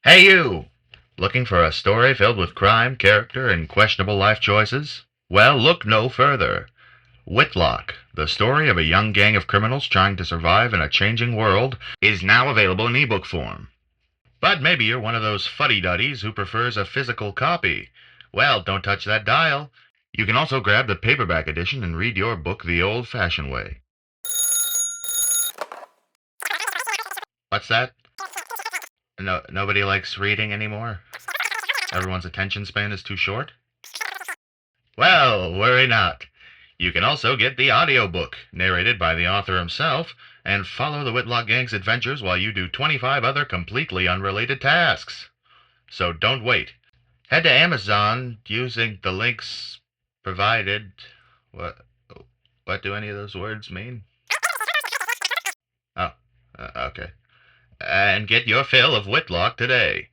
Hey you! Looking for a story filled with crime, character, and questionable life choices? Well, look no further. Whitlock, the story of a young gang of criminals trying to survive in a changing world, is now available in ebook form. But maybe you're one of those fuddy-duddies who prefers a physical copy. Well, don't touch that dial. You can also grab the paperback edition and read your book the old-fashioned way. What's that? No, nobody likes reading anymore? Everyone's attention span is too short? Well, worry not. You can also get the audiobook, narrated by the author himself, and follow the Whitlock Gang's adventures while you do 25 other completely unrelated tasks. So don't wait. Head to Amazon using the links provided. What, what do any of those words mean? Oh, okay. And get your fill of Whitlock today.